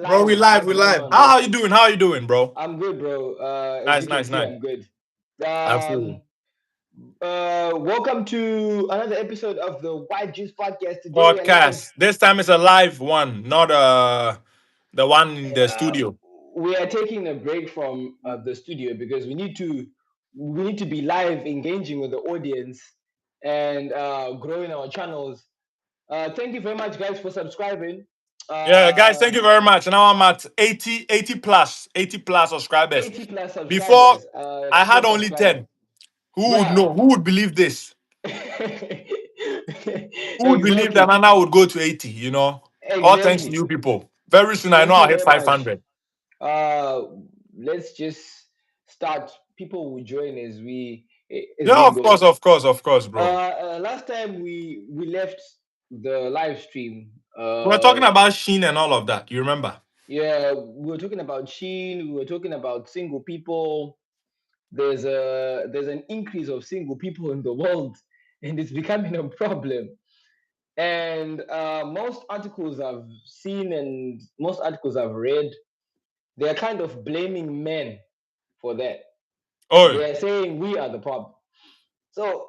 Bro, we Live. live, What's we going live. on, How bro? you doing? How you doing, bro? I'm good, bro. As Nice, you can nice, see, nice. I'm good. Absolutely. Um, Welcome to another episode of the White Juice Podcast. Today we are live. Podcast. This time it's a live one, not the one in the Uh, studio. we are taking a break from the studio because we need to be live, engaging with the audience, and growing our channels. Thank you very much, guys, for subscribing. Yeah, guys, thank you Um, very much. Now I'm at 80 plus subscribers. 80 plus Before subscribers. I Still had only subscribing. 10. Who would Yeah. know? Who would believe this? Who would believe that Exactly. Nana would go to 80, you know? All thanks to Exactly. you people. Very soon I know Thank you I'll hit very much. 500. Uh, let's just start. People will join as Yeah, we go. of course, bro. Last time we left the live stream. We're talking about Sheen and all of that. You remember? Yeah, we were talking about Sheen. We were talking about single people. There's an increase of single people in the world, and it's becoming a problem. And most articles I've seen and most articles I've read, they're kind of blaming men for that. Oh, They're saying we are the problem. So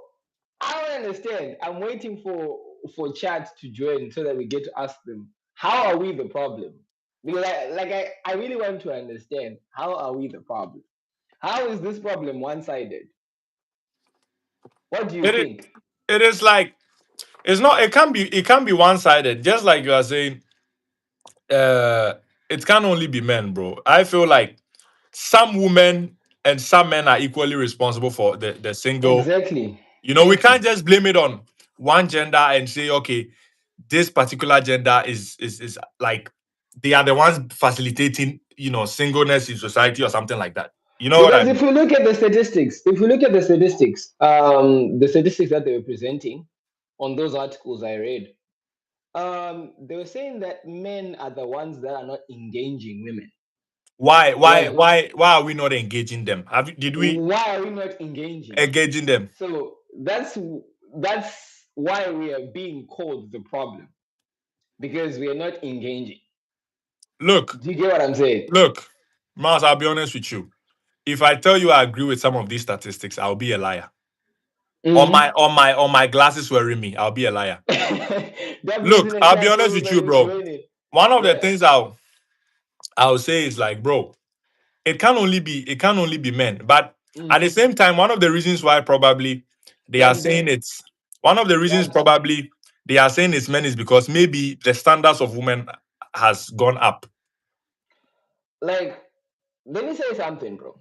I don't understand. I'm waiting for chat to join so that we get to ask them, how are we the problem? Because I really want to understand, how are we the problem? How is this problem one-sided? What do you it is, think? it is like it's not. It can't be one sided. Just like you are saying, uh, it can only be men, bro. I feel like some women and some men are equally responsible for the single. Exactly. We Thank can't you. just blame it on one gender and say, okay, this particular gender is like they are the ones facilitating, singleness in society or something like that. You know what I Because mean? the statistics that they were presenting on those articles I read, they were saying that men are the ones that are not engaging women. Why, why, Like, why, why are we not engaging them? Did we why are we not engaging? engaging them? So that's why we are being called the problem, because we are not engaging. Look, Do you get what I'm saying? look, Mars, I'll be honest with you. If I tell you I agree with some of these statistics, I'll be a liar. Mm-hmm. On my glasses wearing me, I'll be a liar. That means in Look, the I'll be chat, honest with you, everybody's bro. joining. One of the Yeah. things I'll say is like, bro, it can only be men. But at the Mm-hmm. same time, one of the reasons why probably they are Gang saying bang. it's one of the reasons That probably they are saying it's men is because maybe the standards of women has gone up. like let me say something, bro.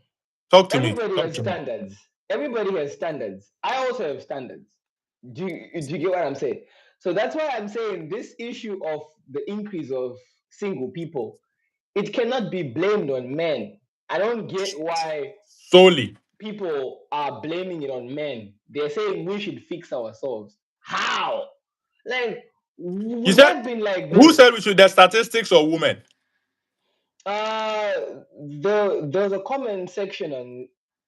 Talk to me. Everybody Talk has to me. standards. Everybody has standards. I also have standards. Do you get what I'm saying? So that's why I'm saying this issue of the increase of single people, it cannot be blamed on men. I don't get why Solely. people are blaming it on men. They're saying we should fix ourselves. How? Like, You we've said not been like who this. said we should the statistics or women? Uh, there's a comment section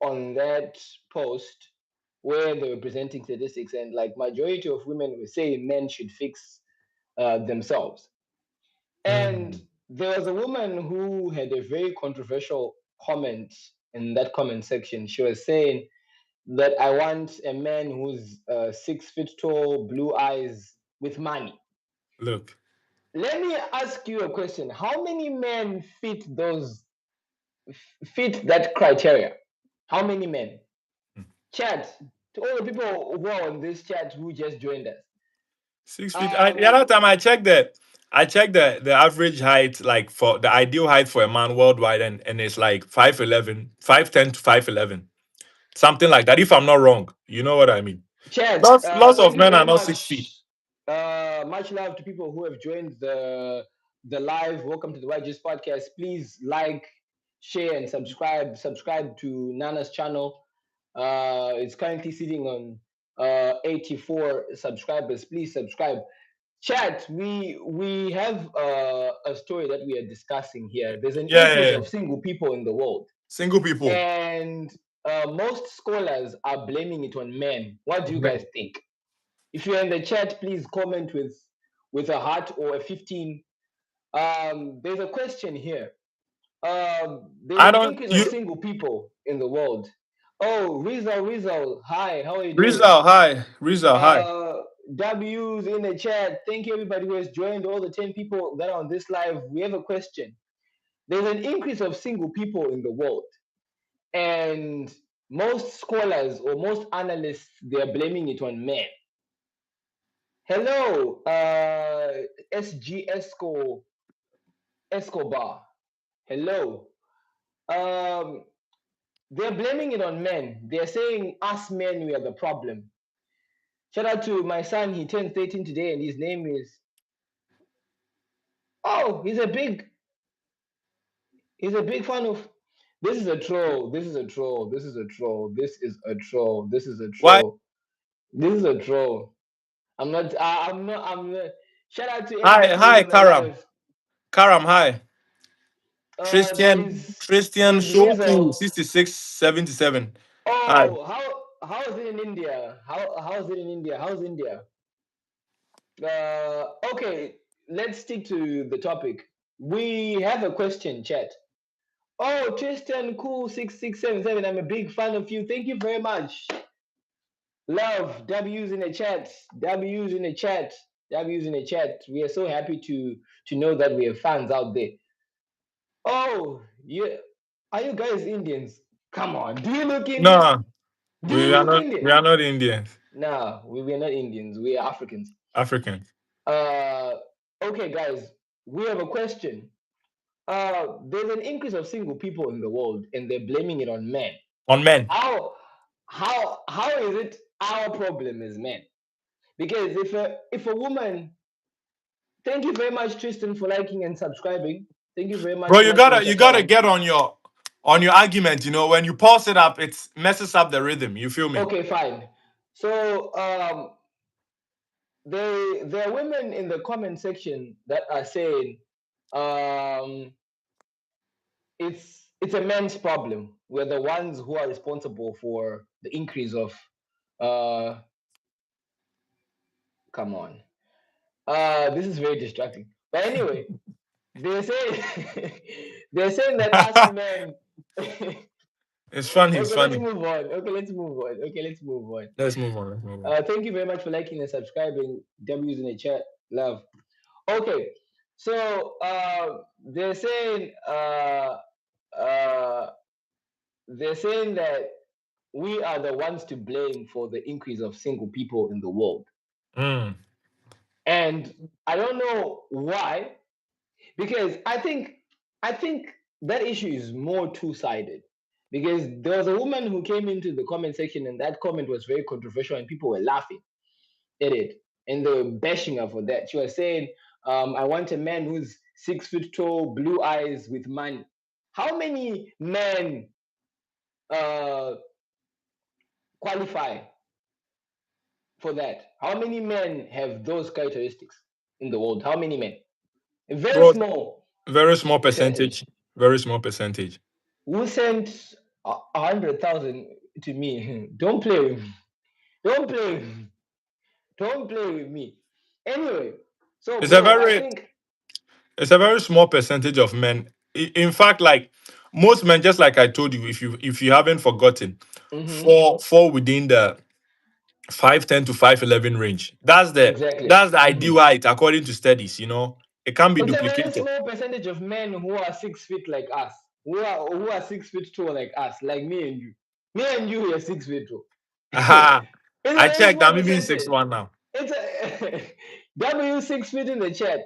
on that post where they were presenting statistics, and like majority of women were saying men should fix themselves. And Mm. there was a woman who had a very controversial comment in that comment section. She was saying that I want a man who's 6 feet tall, blue eyes, with money. Look. Let me ask you a question. How many men fit that criteria? How many men? Chat, to all the people who are on this chat who just joined us. 6 feet. The Um, other time I checked the average height, like for the ideal height for a man worldwide, and it's like 5'11", 5'10" to 5'11", something like that. If I'm not wrong, you know what I mean. chat, Lots of thank you men are very not 6 feet. much. Much love to people who have joined the live. Welcome to the YGS podcast. Please like, share, and subscribe. Subscribe to Nana's channel. It's currently sitting on 84 subscribers. Please subscribe. Chat, we have a story that we are discussing here. There's an Yeah, increase yeah, yeah. of single people in the world, Single people. and most scholars are blaming it on men. What do you guys think? If you're in the chat, please comment with a heart or a 15. There's a question here. There's I an don't. increase of You single people in the world. Oh, Rizal, hi, how are you doing? Rizal, hi. Rizal, hi. Uh, W's in the chat. Thank you, everybody who has joined. All the 10 people that are on this live. We have a question. There's an increase of single people in the world, and most scholars or most analysts they are blaming it on men. Hello, SG Escobar. Hello. Um, they're blaming it on men. They're saying us men we are the problem. Shout out to my son. He turned 13 today, and his name is. Oh, he's a big fan of. This is a troll. This is a troll. This is a troll. This is a troll. This is a Why? troll. This is a troll. I'm not. I'm not. I'm not. Shout out to Hi, everybody who's hi, on the Karam. live. Karam, hi. There's Christian there's Shoku, Rizal. 6677. Hi. Oh, how is it in India? How is it in India? How's India? Okay, let's stick to the topic. We have a question, chat. Oh, Tristan Cool 6677. I'm a big fan of you. Thank you very much. Love W's in the chat. W's in the chat. W's in the chat. We are so happy to know that we have fans out there. Oh, yeah. Are you guys Indians? Come on. Do you look Indian? No, Do you look Indian? we are not Indians. No, we are not Indians. We are Africans. Africans. Uh, okay, guys, we have a question. There's an increase of single people in the world, and they're blaming it on men. On men. How is it our problem as men? Because if a woman, thank you very much, Tristan, for liking and subscribing. Thank you very much Bro, for liking and you gotta subscribing. get on your argument, when you pause it up, it messes up the rhythm. You feel me? Okay, fine. So there are women in the comment section that are saying it's a men's problem. We're the ones who are responsible for the increase of come on. This is very distracting. But anyway, they say they're saying that us men. It's funny, it's Okay, funny. let's move on. Okay, let's move on. Okay, let's move on. Let's move on. Let's move on. Thank you very much for liking and subscribing. W's in the chat. Love. Okay, so they're saying that we are the ones to blame for the increase of single people in the world. Mm. And I don't know why, because I think that issue is more two-sided. Because there was a woman who came into the comment section, and that comment was very controversial, and people were laughing at it, and they were bashing her for that. She was saying, "I want a man who's 6 feet tall, blue eyes, with money." How many men qualify for that? How many men have those characteristics in the world? How many men? A very Bro, small very small percentage. Very small percentage. Who sent 100,000 to me? Don't play with me. Don't play with me. Don't play with me. Anyway, so It's a bro, I very think it's a very small percentage of men. In fact, like most men, just like I told you, if you haven't forgotten, fall within the 5'10" to 5'11" range. Exactly. That's the ideal height according to studies. It can be It's a very duplicated. small percentage of men who are 6 feet like us, who are 6 feet tall like us, like me and you. Me and you, we are 6 feet tall. Aha. It's a I very checked. small I'm even percentage. 6'1" now. It's a W 6 feet in the chat.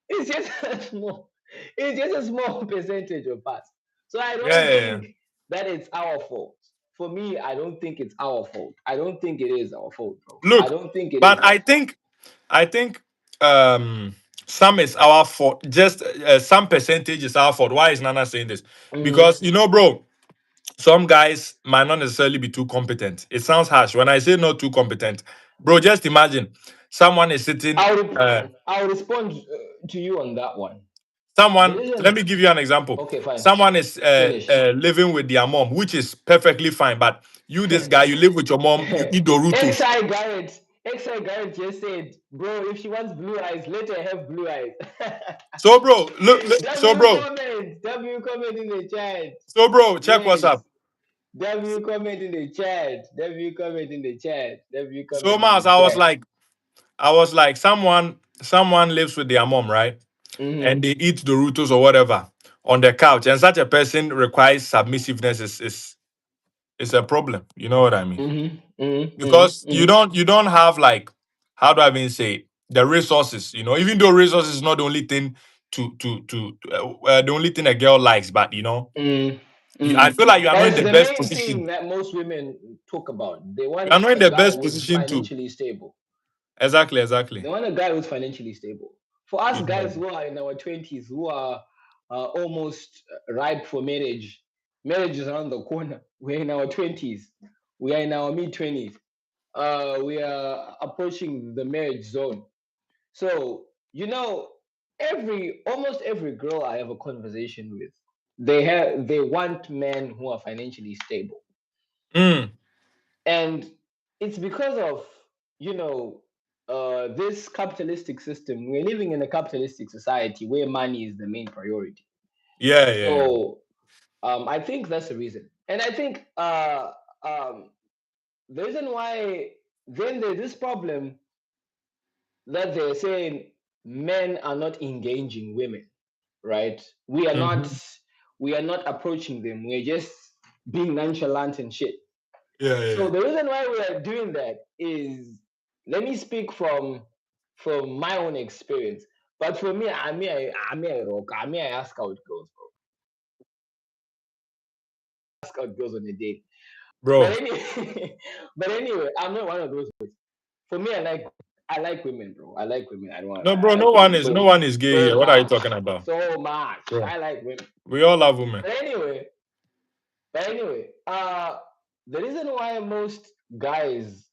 It's just a small. It's just a small percentage of us. So I don't Yeah. think that it's our fault. For me, I don't think it's our fault. I don't think it is our fault, bro. I Look, don't think it is but our fault. I think some is our fault. Just some percentage is our fault. Why is Nana saying this? Because bro, some guys might not necessarily be too competent. It sounds harsh when I say not too competent, bro. Just imagine someone is sitting. I'll respond to you on that one. Someone, let me give you an example. Okay, fine. Someone is Finish. living with their mom, which is perfectly fine. But you, this guy, you live with your mom, you eat Doritos. Anti Garrett. XI Garrett just said, bro, if she wants blue eyes, let her have blue eyes. So, bro, look, so, bro, W comment in the chat. so, bro, check what's Yes. up. W comment in the chat. W comment in the chat. W So, comment in Miles, the chat. I was like, someone lives with their mom, right? Mm-hmm. And they eat Doritos or whatever on the couch, and such a person requires submissiveness is a problem. You know what I mean? Mm-hmm. Mm-hmm. Because Mm-hmm. you don't have like, how do I even say it? The resources. Even though resources is not the only thing the only thing a girl likes, but Mm-hmm. I Mm-hmm. feel like you are But not in it's the the best main position. thing that most women talk about. They You are want not in a the guy best who's position to financially stable. exactly, They exactly. want a guy who's financially stable. For us Yeah. guys who are in our 20s, who are almost ripe for marriage, marriage is around the corner. We're in our 20s. We are in our mid 20s. We are approaching the marriage zone. So, almost every girl I have a conversation with, they want men who are financially stable. Mm, And it's because of you know this capitalistic system. We're living in a capitalistic society where money is the main priority. yeah, yeah. So I think that's the reason. And I think um, the reason why, then there's this problem that they're saying men are not engaging women, right? we are not Mhm. we are not approaching them. We're just being nonchalant and shit. Yeah, So yeah. the reason why we are doing that is, let me speak from my own experience. But for me, I rock. I ask out girls, bro. Ask out girls on a date. Bro. But anyway, but anyway, I'm not one of those boys. For me, I like women, bro. I like women. No, bro, I like women no so one is gay so here. What are you much, talking about? so much. Bro. I like women. We all love women. But anyway, but anyway, the reason why most guys,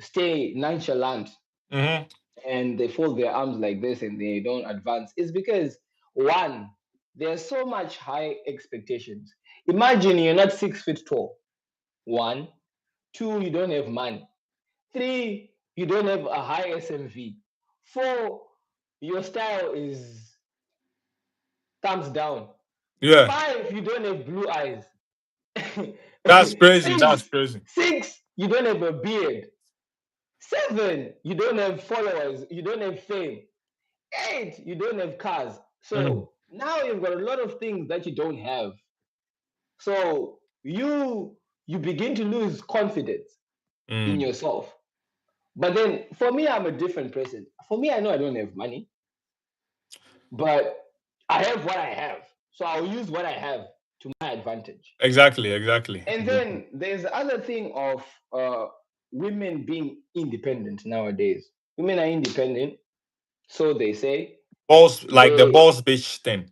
stay nonchalant Mm-hmm. and they fold their arms like this and they don't advance is because, one, there's so much high expectations. Imagine you're not 6 feet tall. One, two, you don't have money. Three, you don't have a high SMV. Four, your style is thumbs down. Yeah. Five, you don't have blue eyes. That's crazy. That's Six, crazy. you don't have a beard. Seven, you don't have followers. You don't have fame. Eight, you don't have cars. Mm, So now you've got a lot of things that you don't have. So you begin to lose confidence in mm. yourself. But then for me, I'm a different person. For me, I know I don't have money, but I have what I have. So I'll use what I have to my advantage. Exactly, exactly. And then there's the other thing of uh, women being independent nowadays. Women are independent, so they say. Balls, like the They, balls bitch thing.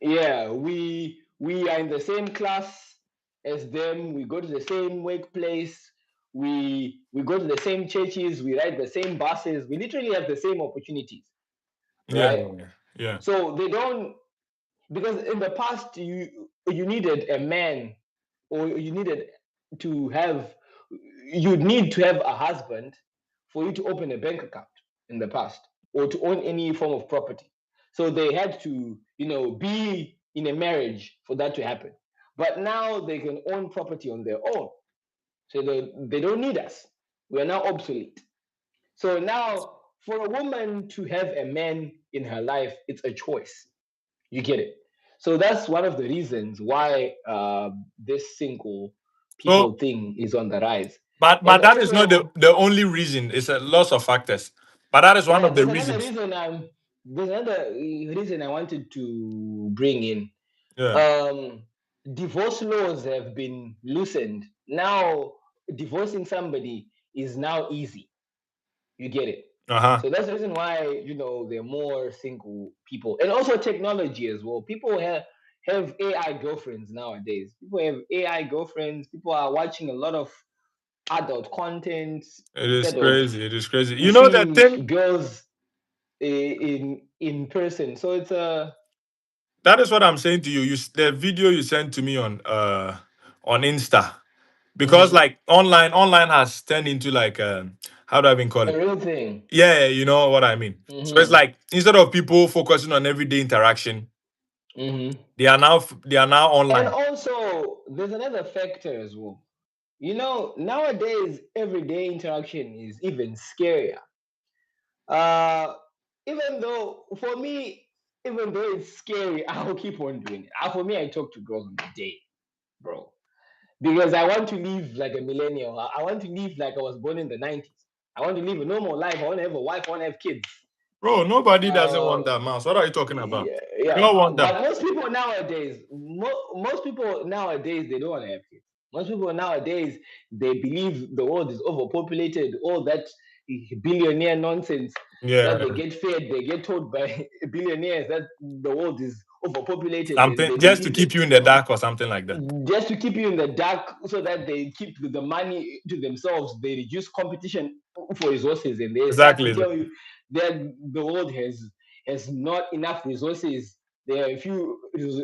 yeah, we are in the same class as them. We go to the same workplace. We go to the same churches. We ride the same buses. We literally have the same opportunities, Yeah, right? yeah, yeah. Yeah. So they don't, because in the past you needed a man, or to have you'd need to have a husband for you to open a bank account in the past, or to own any form of property. So they had to, be in a marriage for that to happen. But now they can own property on their own. So they don't need us. We are now obsolete. So now, for a woman to have a man in her life, it's a choice. You get it? So that's one of the reasons why this single people So, thing is on the rise. but And that is not also, the only reason. It's a lots of factors. But that is one yeah, of the reasons. there's another reason I wanted to bring in. Yeah. Um, Divorce laws have been loosened. Now, divorcing somebody is now easy. You get it? Uh-huh. So that's the reason why there are more single people, and also technology as well. People have AI girlfriends nowadays. People have AI girlfriends. People are watching a lot of adult content It is instead of crazy. It is crazy. You know the seeing thing girls in person. So it's a that is what I'm saying to you. The video you sent to me on Insta. because like online has turned into like how do I even call A it? real thing. Yeah, you know what I mean. So it's Mm-hmm. like instead of people focusing on everyday interaction, Mm-hmm. they are now And online. also, there's another factor as well. You know, nowadays, everyday interaction is even scarier. Uh, even though, for me, even though it's scary, I'll keep on doing it. For me, I talk to girls on the day, bro, because I want to live like a millennial. I want to live like I was born in the 90s. I want to live a normal life. I want to have a wife. I want to have kids. Bro, nobody doesn't Uh, want that mouse. What are you talking about? yeah, We yeah. all want that. But most people nowadays, they don't want to have kids. Most people nowadays, they believe the world is overpopulated. All that billionaire nonsense that Yeah. they get fed, they get told by billionaires that the world is overpopulated, and Something they just to believe it keep you in the dark or something like that. just to keep you in the dark so that they keep the money to themselves. They reduce competition for resources, and they start to Exactly. tell you that the world has not enough resources. There are a few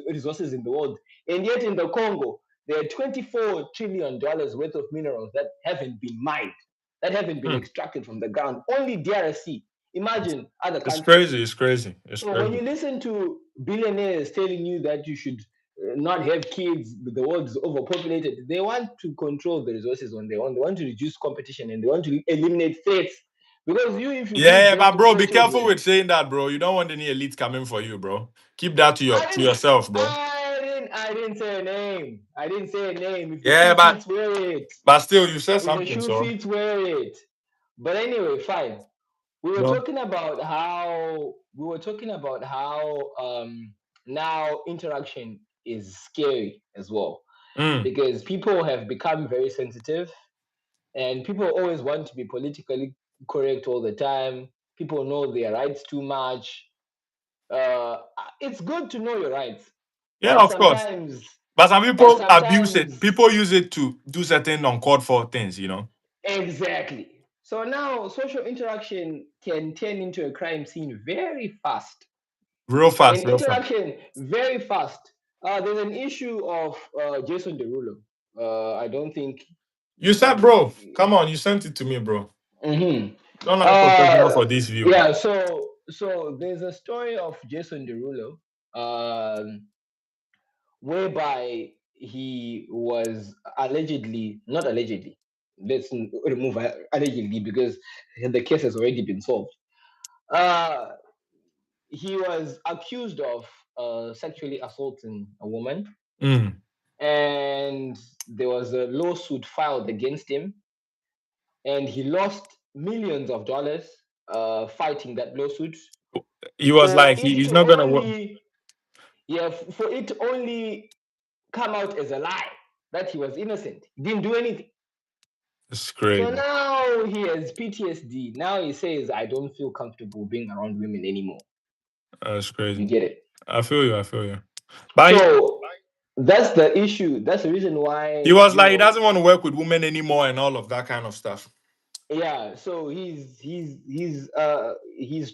resources in the world, and yet in the Congo there are $24 trillion worth of minerals that haven't been mined, that haven't been Hmm. extracted from the ground. Only DRC. Imagine other It's countries. crazy. It's crazy. It's So when crazy. you listen to billionaires telling you that you should not have kids, the world is overpopulated, they want to control the resources on their own. They want to reduce competition and they want to eliminate threats. Because you, if you give Yeah, birth but to bro, four be careful children, with saying that, bro. You don't want any elite coming for you, bro. Keep that to I to didn't, yourself, bro. I didn't say a name. I didn't say a name. If the Yeah, shoe but fits, wear it. still, you said If the something, shoe so fits, wear it. But anyway, fine. no. We were talking about how now interaction is scary as well, Mm. because people have become very sensitive, and people always want to be politically correct all the time. People know their rights too much. uh it's good to know your rights, Yeah, but of course. sometimes But some but people abuse it. sometimes People use it to do certain uncalled for things, exactly. So now social interaction can turn into a crime scene very fast. Real In fast, real fast. interaction, very fast. There's an issue of Jason Derulo. I don't think. You said, bro, come on, you sent it to me, bro. Mhm. Don't act professional Uh, for this view. yeah. So there's a story of Jason Derulo, whereby he was allegedly, not allegedly. Let's remove allegedly because the case has already been solved. Uh, he was accused of sexually assaulting a woman, Mm. and there was a lawsuit filed against him, and he lost millions of dollars fighting that lawsuit He was for like, it he's to not gonna work. only yeah for it to only come out as a lie that he was innocent. He didn't do anything. It's So crazy. now he has PTSD. Now he says, I don't feel comfortable being around women anymore. That's You crazy. get it? I feel you. I feel you. But So that's the issue. That's the reason he why, was like, he doesn't want to work with women anymore and all of that kind of stuff. yeah. So he's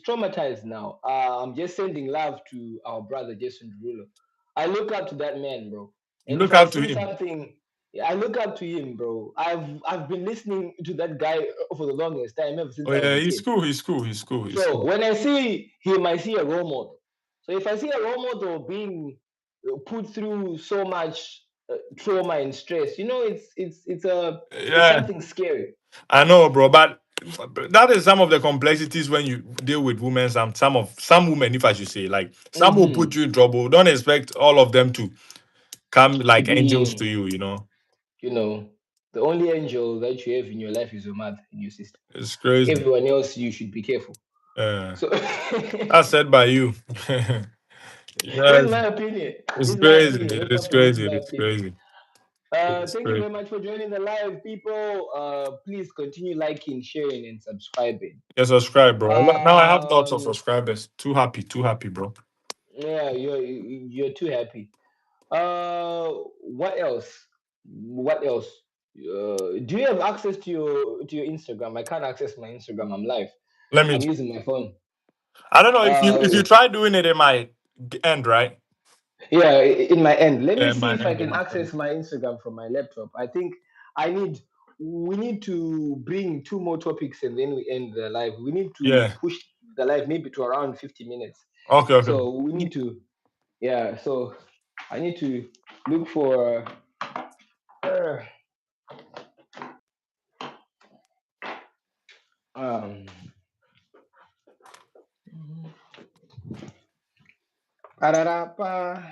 traumatized now. I'm just sending love to our brother Jason Derulo. I look up to that man, bro. You And if look I up to see him. something, yeah, I look up to him, bro. I've been listening to that guy for the longest time, ever since Oh I was yeah, a he's kid. cool. He's cool. He's cool. He's So cool. when I see him, I see a role model. So if I see a role model being put through so much trauma and stress, it's Yeah, something scary. I know, bro. But that is some of the complexities when you deal with women. Some women, if I should say, like some will Hmm. put you in trouble. Don't expect all of them to come To like angels to be, you. you know, the only angel that you have in your life is your mother and your sister. It's crazy. Everyone else, you should be careful. Uh, So that's said by you. this is Yes, my opinion. it's This is my crazy. opinion. Let's It's not forget crazy. my It's opinion. crazy. It's Thank you crazy. very much for joining the live, people. Please continue liking, sharing, and subscribing. Yeah, subscribe, bro. Now I have lots of Um, subscribers. Too happy, bro. yeah, you're too happy. What else? What else? Do you have access to your Instagram? I can't access my Instagram. I'm live. Let me. I'm using my phone. I don't know if you Uh, try doing it in my end, right? yeah, in my end. Let me Yeah, see my if I end. can access my Instagram from my laptop. I think we need to bring 2 more topics and then we end the live. We need to Yeah. push the live maybe to around 50 minutes. Okay. Okay. So we need to, yeah. So I need to look for. Uh, um, pa-da-da-pa.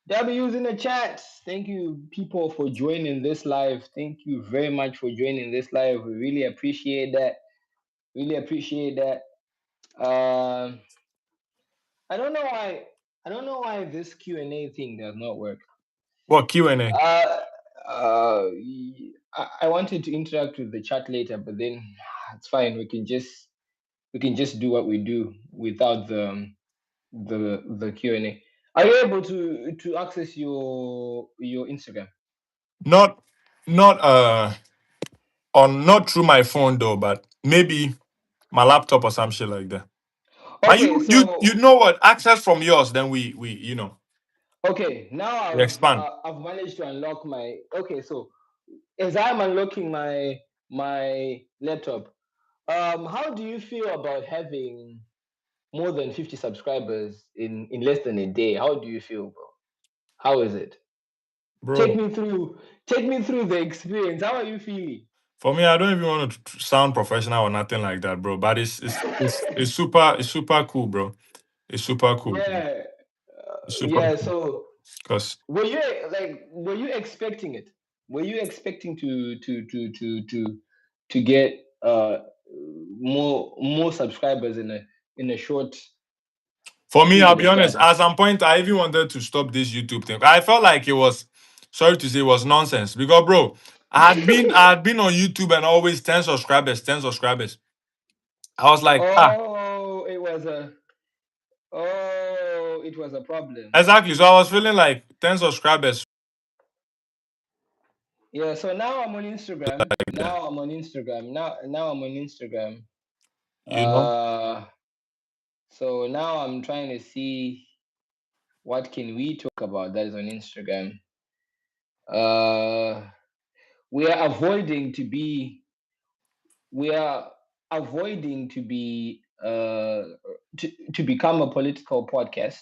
W's in the chat. Thank you, people, for joining this live. Thank you very much for joining this live. We really appreciate that. Really appreciate that. Um, I don't know why. I don't know why this Q&A thing does not work. What Q&A? I wanted to interact with the chat later, but then it's fine. We can just do what we do without the Q&A. Are you able to access your Instagram? Not not through my phone though, but maybe my laptop or some shit like that. But Okay, you so know what? Access from yours, then we okay, now we expand. I've managed to unlock my. Okay, so as I'm unlocking my laptop, how do you feel about having more than 50 subscribers in less than a day? How do you feel, bro? How is it? Bro. Take me through the experience. How are you feeling? For me, I don't even want to sound professional or nothing like that, bro. But it's super cool, bro. It's super cool. Yeah, It's super yeah. cool. So Cause were you expecting it? Were you expecting to get more subscribers in a short for me, I'll period be of honest, time? at some point I even wanted to stop this YouTube thing. I felt like it was, sorry to say, it was nonsense. Because bro, I had been on YouTube and always 10 subscribers, 10 subscribers. I was like, Oh, it was a problem. exactly. So I was feeling like 10 subscribers Yeah, so now I'm on Instagram. like that. Now I'm on Instagram. You know? So now I'm trying to see what can we talk about that is on Instagram. Uh, we are avoiding to be we are avoiding to become a political podcast.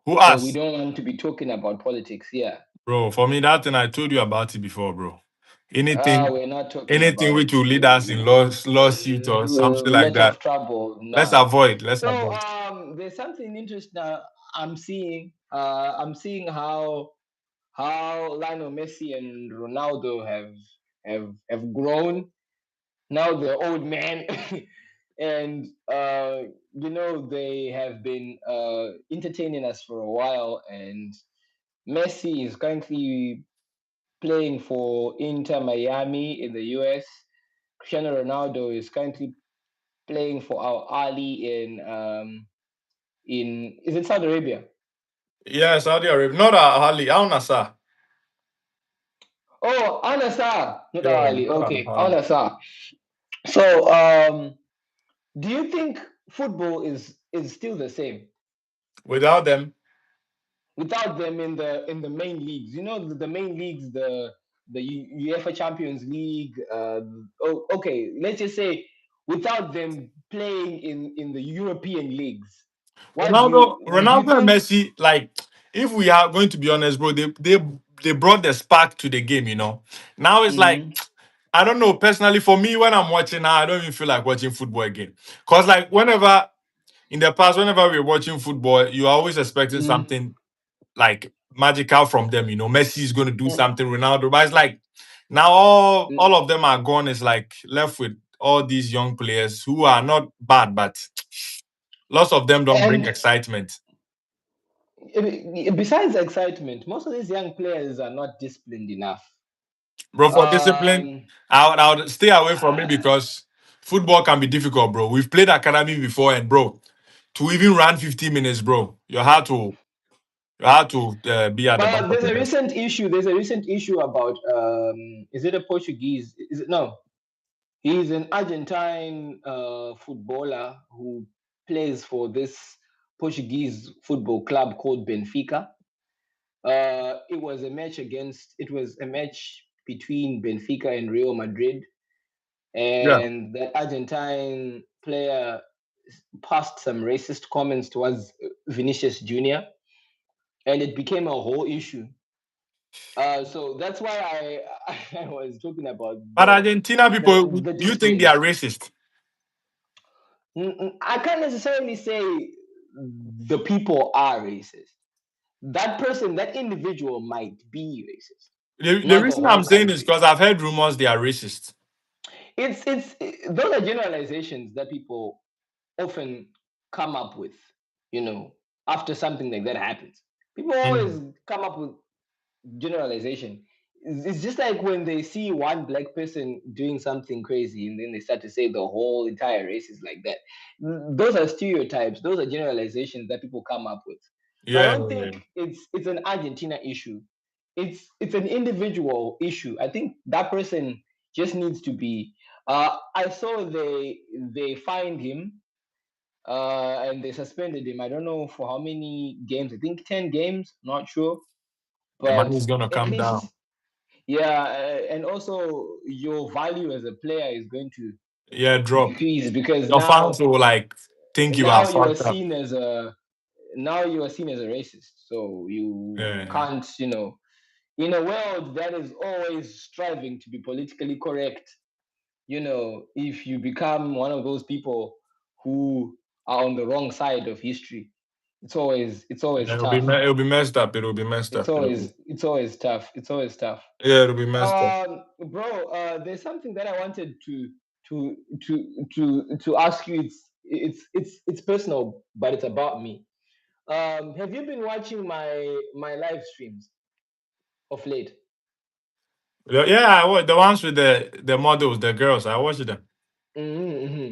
Who So we asked? don't want to be talking about politics. Yeah. Bro, for me, that thing I told you about it before, bro. Anything We're not talking anything about which will lead us in lawsuit or something like lot that. of trouble. Let's Nah. avoid. Let's So avoid. there's something interesting I'm seeing. I'm seeing how Lionel Messi and Ronaldo have grown. Now they're old men, and they have been entertaining us for a while. And Messi is currently playing for Inter Miami in the US. Cristiano Ronaldo is currently playing for Al Ali in is it Saudi Arabia? Yeah, Saudi Arabia. Not Ali, Al Nassr. Oh, Al Nassr, not Al Yeah, Ali. not Okay, Al Ali. Nassr. So, do you think football is still the same Without them, without them in the main leagues? You know, the main leagues, the UEFA Champions League. Okay, let's just say without them playing in the European leagues. What do you Ronaldo and think? Messi, like, if we are going to be honest, bro, they brought the spark to the game, you know. Now it's like, Mhm, I don't know, personally, for me, when I'm watching now, I don't even feel like watching football again. Because, like, whenever in the past, whenever we were watching football, you are always expecting mhm, something like magical from them. You know, Messi is going to do something, Ronaldo. But it's like now all mhm. of them are gone. It's like left with all these young players who are not bad, but lots of them don't bring And excitement. besides excitement, most of these young players are not disciplined enough. Bro, for discipline, Um, I would stay away from it because football can be difficult, bro. We've played academy before, and bro, to even run 15 minutes, bro, you have to be at the back but of the net. There's a recent issue about is it a Portuguese? Is it no? He's an Argentine footballer who plays for this Portuguese football club called Benfica. It was a match between Benfica and Real Madrid, Yeah. and that Argentine player passed some racist comments towards Vinicius Junior, and it became a whole issue. So that's why I was talking about But Argentina people, the do you think they are disgrace. racist? I can't necessarily say the people are racist. That person, that individual might be racist, The not the reason whole I'm saying is country. because I've heard rumors they are racist. Those are generalizations that people often come up with, you know, after something like that happens. People Mm. always come up with generalization. It's just like when they see one black person doing something crazy and then they start to say the whole entire race is like that. Those are stereotypes, those are generalizations that people come up with. So I Yeah, don't yeah, think it's an Argentina issue. It's an individual issue. I think that person just needs to be I saw they fined him and they suspended him. I don't know for how many games. I think 10 games, not sure. the money But is gonna at come down. least, yeah, and also your value as a player is going to Yeah, drop. decrease because Your fans will like think you are now you are fucked up. seen as a now you are seen as a racist. So you Yeah, can't, in a world that is always striving to be politically correct, if you become one of those people who are on the wrong side of history, it's always tough. it'll be messed up. It'll be messed It's up. always it's always tough. It's always tough. Yeah, it'll be messed up. Bro, there's something that I wanted to to ask you. It's personal, but it's about me. Have you been watching my live streams of late? Yeah, the ones with the models, the girls. I watched them.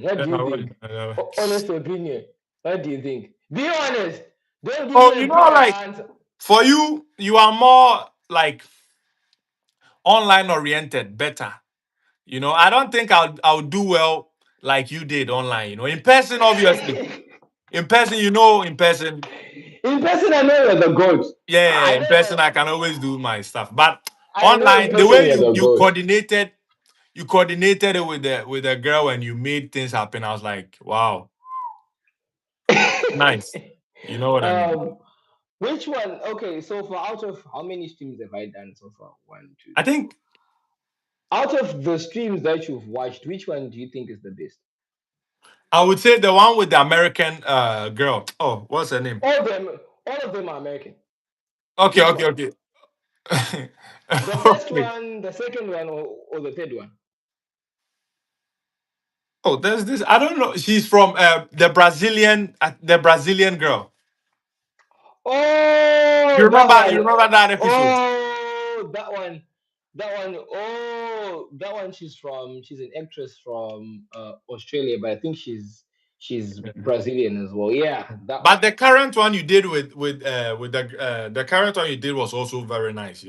What Yeah, do I you watched think? them. Honest opinion. What do you think? Be honest. Don't give Oh, me a bitter like answer. for you, you are more like online oriented, better. I don't think I'll do well like you did online. In person, obviously. In person, in person. In person, I know you're the goat. Yeah, I in person, know. I can always do my stuff. But I know in online, the person way you're the you goat. coordinated it with the girl and you made things happen. I was like, wow, nice. You know what I mean? um, which one? Okay, so for out of how many streams have I done so far? One, two, I three, four. think Out of the streams that you've watched, which one do you think is the best? I would say the one with the American girl. Oh, what's her name? All of them are American. Okay, Which okay, one? okay. The first Okay. one, the second one, or the third one? Oh, there's this. I don't know. She's from the Brazilian girl. You Oh, that remember? You one. remember that episode? Oh, that one. That one. Oh, that one. She's an actress from Australia, but I think she's Brazilian as well. Yeah, that But one. the current one you did with the current one you did was also very nice.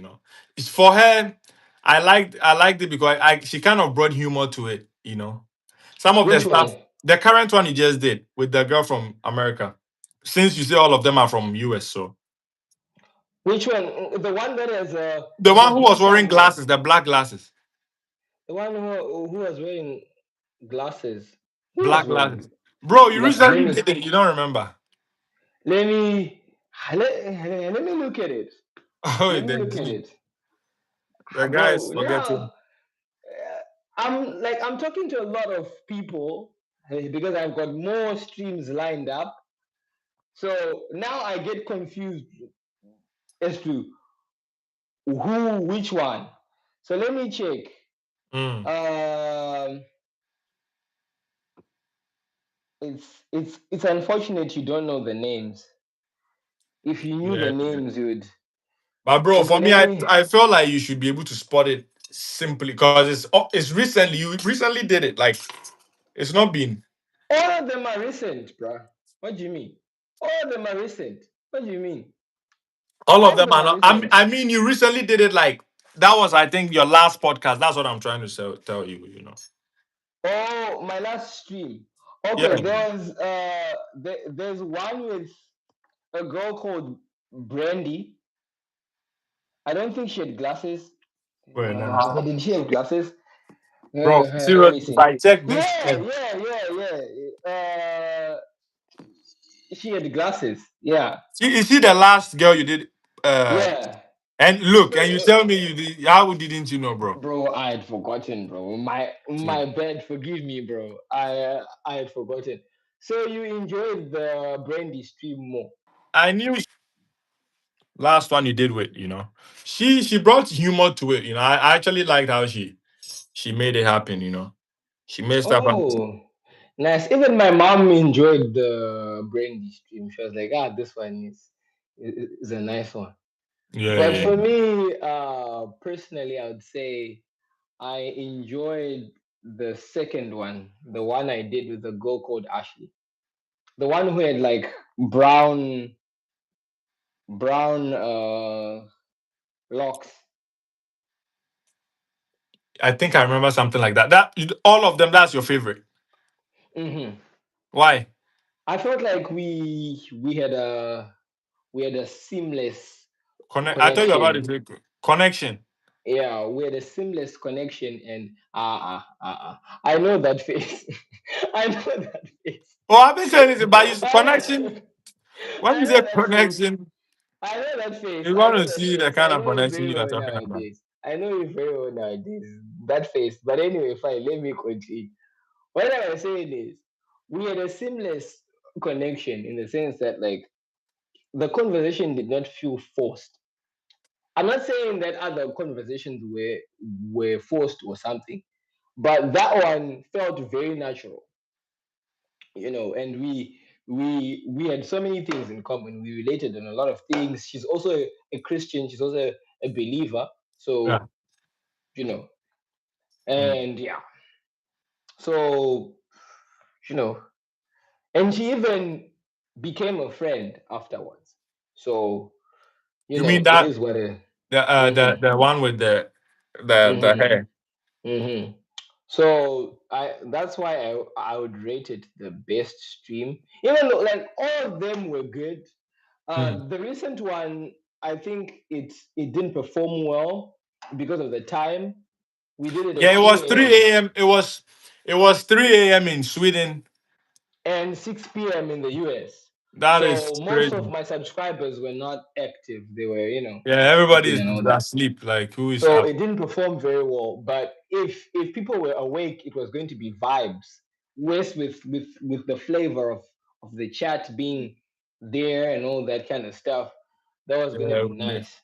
It's for her. I liked it because she kind of brought humor to it. Some of the Which stuff. one? The current one you just did with the girl from America. Since you say all of them are from US, so Which one? The one that has the the one who was blue wearing somewhere. glasses, the black glasses, The one who was wearing glasses. Who was black wearing glasses, bro. You glasses? Let recently me did it. You don't remember? let me let me look at it. Oh, Let me look at the it. the guy is Bro, now forgetting. I'm talking to a lot of people because I've got more streams lined up. So now I get confused as to which one. So let me check. Mm, Um, it's unfortunate you don't know the names. If you knew the yeah. names, you'd. But bro, Okay, for me, let I me. I feel like you should be able to spot it simply because it's recently. You recently did it. Like it's not been All of them are recent, bruh. What do you mean? All of them are recent. What do you mean? all of All of them them are are not. I mean, recent. I mean, you recently did it. Like that was, I think, your last podcast. That's what I'm trying to tell you. Oh, my last stream. Okay, Yeah. there's one with a girl called Brandy. I don't think she had glasses. Very nice. But did she have glasses? Bro, Let me seriously, if see. I check this Yeah, thing. she had glasses. Yeah, Is she the last girl you did? Uh, yeah. and look, So, and you tell me you did. How didn't you know, bro? bro, I had forgotten, bro. See, My bad. Forgive me, bro. I had forgotten. So you enjoyed the Brandy stream more? I knew last one you did with, she brought humor to it. I actually liked how she made it happen. She made stuff happen. Oh, nice. Even my mom enjoyed the Brandy stream. She was like, "Ah, this one is a nice one." Yeah, But yeah, for me, personally, I would say I enjoyed the second one, the one I did with the girl called Ashley, the one who had like brown locks. I think I remember something like that. All of them. That's your favorite. Hmm. Why? I felt like we had a seamless Connect. I told you about connection. it. Connection. Yeah, we had a seamless connection, and I know that face. I know that face. Oh, I've been saying this, but you I connection. know, When I you know say that face. connection, I know that face. you I want know to that see the face. kind I of know it connection very you are well talking about. nowadays. I know it very well nowadays. That face. But anyway, fine. Let me continue. What I was saying is, we had a seamless connection in the sense that, like, the conversation did not feel forced. I'm not saying that other conversations were forced or something, but that one felt very natural, and we had so many things in common. We related on a lot of things. She's also a Christian. She's also a believer. Yeah. So, you know, Mm. and yeah, so you know, and she even became a friend afterwards. So, You mean it that is what it. the one with the Mm-hmm. hair? Mm-hmm. So that's why I would rate it the best stream. Even though like all of them were good. Mm. The recent one, I think it didn't perform well because of the time. We did it Yeah, at it was 3 a.m. 3 a.m. It was 3 a.m. in Sweden. and 6 p.m. in the US. That is So most of crazy. my subscribers were not active. They were, Yeah, everybody sleeping is and all that. asleep. Like who is So up? it didn't perform very well. But if people were awake, it was going to be vibes. With the flavor of the chat being there and all that kind of stuff. That was Yeah, going to it be will be, it nice.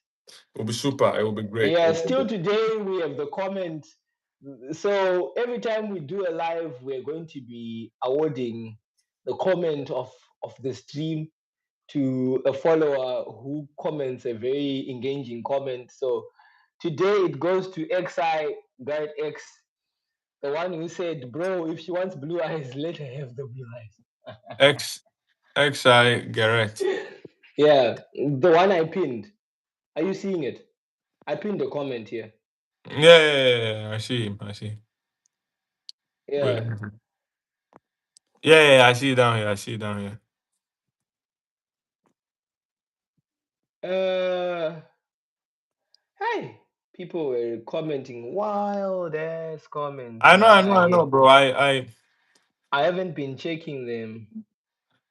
will be super. It will be great. It Yeah, will be still great. today we have the comment. So every time we do a live, we're going to be awarding the comment of the stream to a follower who comments a very engaging comment. So today it goes to XI Guide X, the one who said, "Bro, if she wants blue eyes, let her have the blue X XI Garrett. eyes." Yeah, the one I pinned. Are you seeing it? I pinned a comment here. Yeah, yeah, yeah, yeah. I see him. I see. Wait, Yeah. let me see. Yeah, yeah, I see it down here. I see it down here. Uh, hey, people were commenting wild ass comments, I know, I know, I know, man. bro. I haven't been checking them.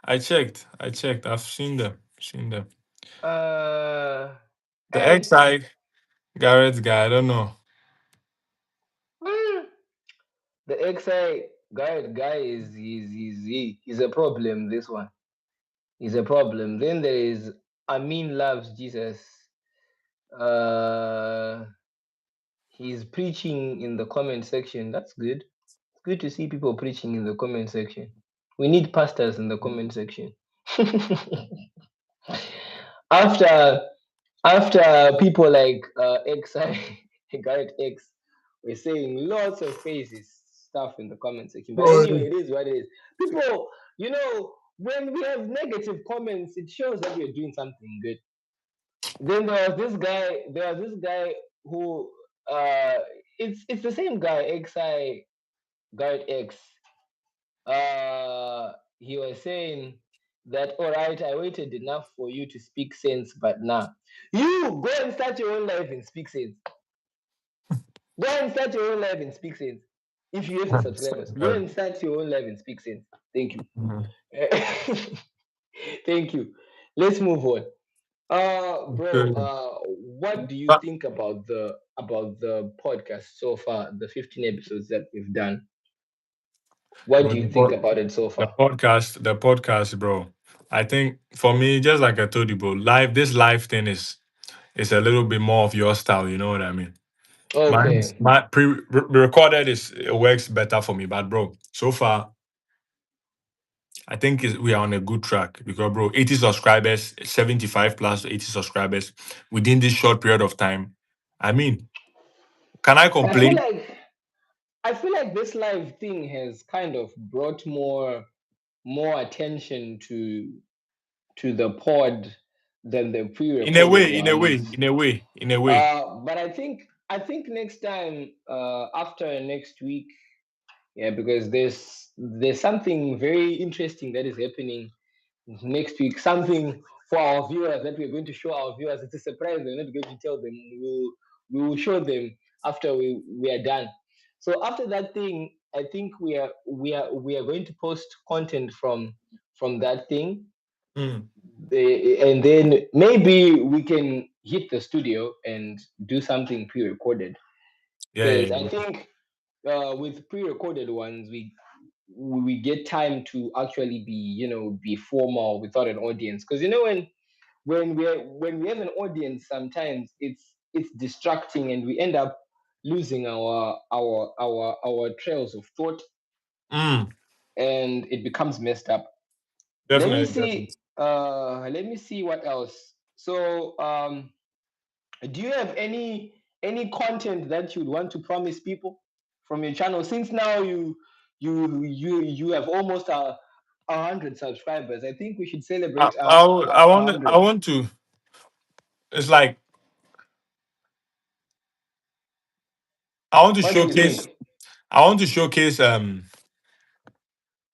I checked. I checked. I've seen them. Seen them. Uh, The hey, XI Garrett guy. I don't know. mm, the XI guy he's a problem. This one is a problem. Then there is Amin loves Jesus. Uh, he's preaching in the comment section. That's good. It's good to see people preaching in the comment section. We need pastors in the comment section. after after people like XI Garrett X were saying lots of faces stuff in the comment section. But anyway, Oh, it is what it is. People, when we have negative comments, it shows that we're doing something good. Then there was this guy who it's the same guy, XI Guard X. He was saying that, all right, I waited enough for you to speak sense, but now you go and start your own life and speak sense. Go and start your own live and speak sense. If you have the subscribers, go and start your own live and speak sense. Thank you. Mhm. Thank you. Let's move on. Bro, Okay. what do you But think about the podcast so far, the 15 episodes that we've done? What bro, do you think about it so far? the podcast, bro. I think for me, just like I told you, bro, this live thing is a little bit more of your style. You know what I mean? Okay. My recorded is it works better for me, but bro, so far I think we are on a good track because bro, 80 subscribers, 75 plus 80 subscribers within this short period of time. I mean, can I I feel complain? like I feel like this live thing has kind of brought more attention to the pod than the In a pre-recorded way, in a ones. way, in a way, in a way. But I think next time, after next week, yeah, because there's something very interesting that is happening next week. Something for our viewers that we're going to show our viewers. It's a surprise. We're not going to tell them. We will show them after we are done. So after that thing, I think we are going to post content from that thing, Mm. and then maybe we can hit the studio and do something pre-recorded, Yeah, because yeah, I yeah. think with pre-recorded ones we get time to actually be formal without an audience, because when we have an audience, sometimes it's distracting and we end up losing our trails of thought, Mm. and it becomes messed up. let me Definitely, definitely. see let me see what else. So do you have any content that you'd want to promise people from your channel, since now you have almost 100 subscribers? I think we should celebrate I I 100. want to. It's like I want to What do you showcase. think? I want to showcase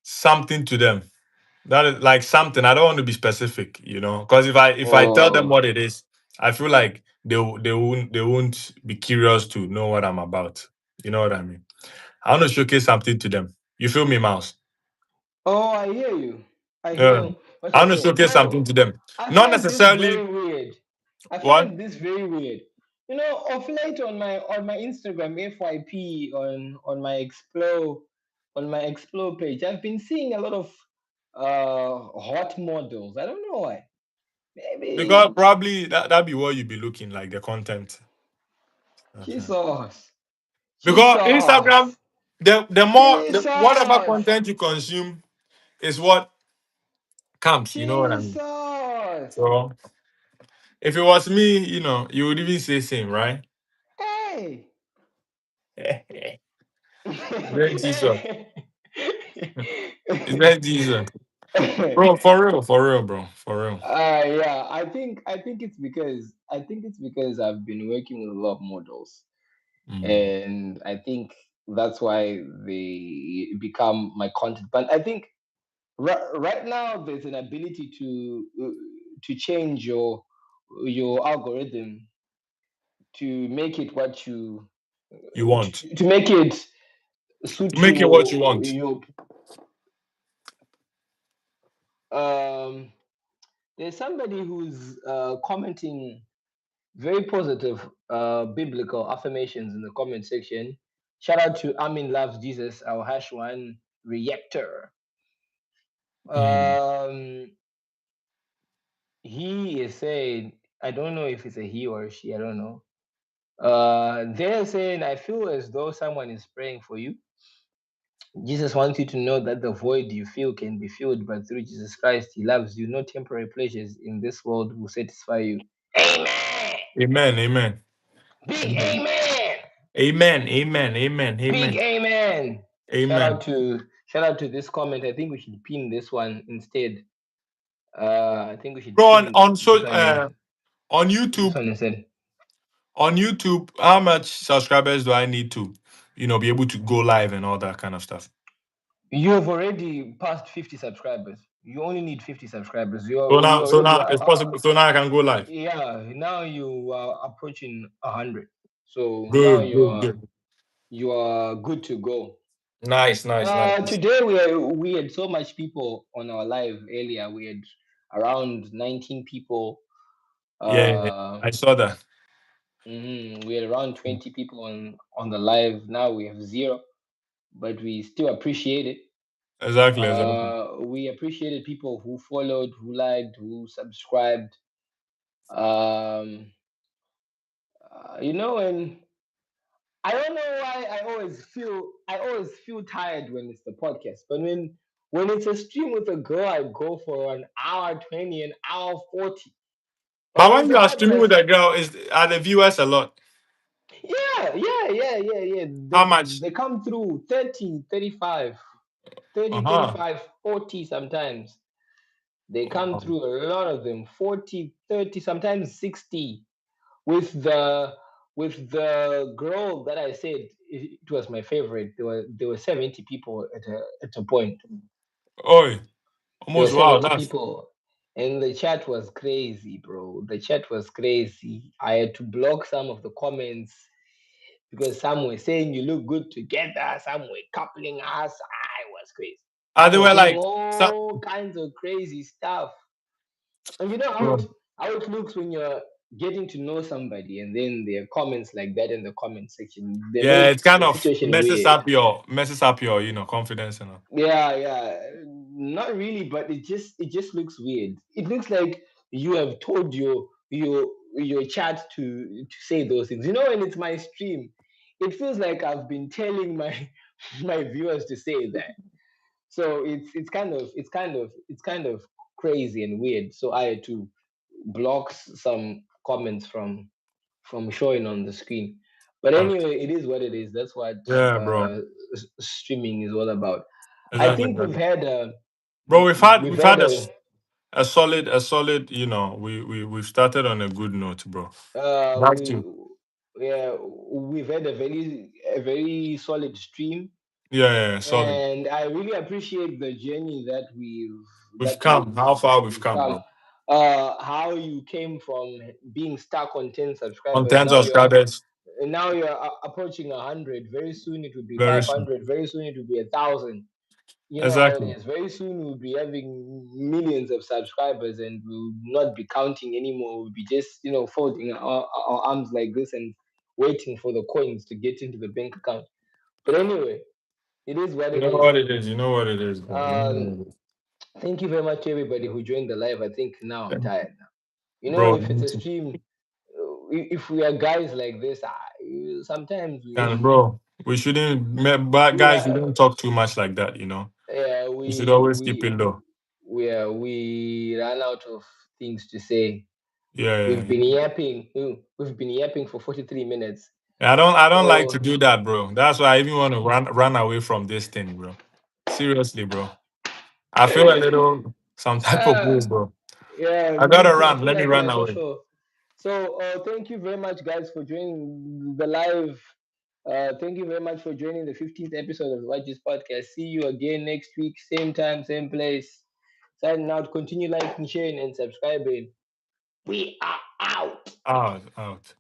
something to them. That is like something. I don't want to be specific, you know, because if I tell them Oh, what it is, I feel like they won't be curious to know what I'm about. You know what I mean? I want to showcase something to them. You feel me, Mouse? oh, I hear you. I Yeah. hear what I you're want to saying. showcase something to them. I Not find this necessarily very weird. I what. find this very weird. Of late on my Instagram FYP, on my explore page, I've been seeing a lot of hot models. I don't know why. Because Maybe probably that'd be what you'd be looking like the content. Okay. Jesus, Because Jesus, Instagram, the whatever Jesus, content you consume is what comes. You know what I mean? Jesus. So if it was me, you know, you would even say same, right? Hey. Very Jesus. It's very Jesus. Bro, for real, bro. For real. Yeah, I think it's because I've been working with a lot of models, Mm. and I think that's why they become my content. But I think right now there's an ability to change your algorithm to make it what you You want. to make it To suit make it what you want. your um. There's somebody who's commenting very positive biblical affirmations in the comment section. Shout out to Amin Loves Jesus, our hash one reactor. Mm. Um, he is saying, I don't know if it's a he or a she, I don't know. They're saying, I feel as though someone is praying for you. Jesus wants you to know that the void you feel can be filled, but through Jesus Christ, He loves you. No temporary pleasures in this world will satisfy you. Amen. Amen. Amen. Big Amen. amen. Amen. Amen. Amen. Big Amen. amen. Shout out Amen. to shout out to this comment. I think we should pin this one instead. I think we should Bro, pin this one on this YouTube, one instead. how much subscribers do I need to, be able to go live and all that kind of stuff? You have already passed 50 subscribers. You only need 50 subscribers. So You now, so already now are. it's possible. So now I can go live. Yeah. Now you are approaching 100. So now Good, you good, are good. you are good to go. Nice, nice, nice. Today we had so much people on our live earlier. We had around 19 people. Yeah, yeah, yeah. Uh, I saw that. we had around 20 people on the live. Now we have zero, but we still appreciate it. Exactly, exactly. We appreciated people who followed, who liked, who subscribed. Um, and I don't know why I always feel tired when it's the podcast, but when it's a stream with a girl, I go for an hour 20, an hour 40. But But when when it's a you are streaming podcast, with a girl, are the viewers a lot? yeah. How They much? they come through 30, 35, 30, Uh-huh. 35, 40 sometimes. They come Oh. through, a lot of them, 40, 30, sometimes 60. With the girl that I said it was my favorite, there were 70 people at a point. Oi, There were almost wow, 70 that's people, and the chat was crazy, bro. The chat was crazy. I had to block some of the comments because some were saying you look good together, some were coupling us. I was crazy. they Some were were saying like some all kinds of crazy stuff. And you know bro. how it looks when you're getting to know somebody and then there are comments like that in the comment section. They Yeah, make it kind the of situation weird. messes up your, confidence, Yeah. Not really, but it just looks weird. It looks like you have told your chat to say those things. When it's my stream, it feels like I've been telling my my viewers to say that. So it's kind of crazy and weird. So I had to block some comments from showing on the screen. But Uh, anyway, it is what it is. That's what yeah, bro. streaming is all about. I Exactly, think we've exactly. had a Bro, we've we've had had a a solid, we've started on a good note, bro. Back we to yeah we've had a very solid stream, yeah, yeah, yeah, solid. and I really appreciate the journey that we've We've that come. we've How far we've we've come, come. bro. How you came from being stuck on 10 On subscribers. tens Now of you're subscribers approaching 100. Very soon it will be very soon. 500. Very soon it will be 1,000. You know how it Exactly. is. Very soon we'll be having millions of subscribers, and we'll not be counting anymore. We'll be just folding our arms like this and waiting for the coins to get into the bank account. But anyway, it is what You it know is. what it is. You know what it is, bro. You know Um, what it Thank you very much to everybody who joined the live. I think now I'm is. tired now. Bro, If it's a stream, if we are guys like this, sometimes and we bro, we shouldn't, but we guys, we are don't talk too much like that, yeah We should we always keep we it low. we run out of things to say. Yeah, yeah, We've yeah. been yapping. We've been yapping for 43 minutes. I don't like to So do that, bro. That's why I even want to run away from this thing, bro. Seriously, bro. I feel a little some type of way, uh, bro. yeah, I me gotta too. I run. feel Let me like run we're so away. sure. So thank you very much, guys, for joining the live. Thank you very much for joining the 15th episode of the Righteous Podcast. See you again next week, same time, same place. Signing out. Continue liking, sharing, and subscribing. We are out. Out, out.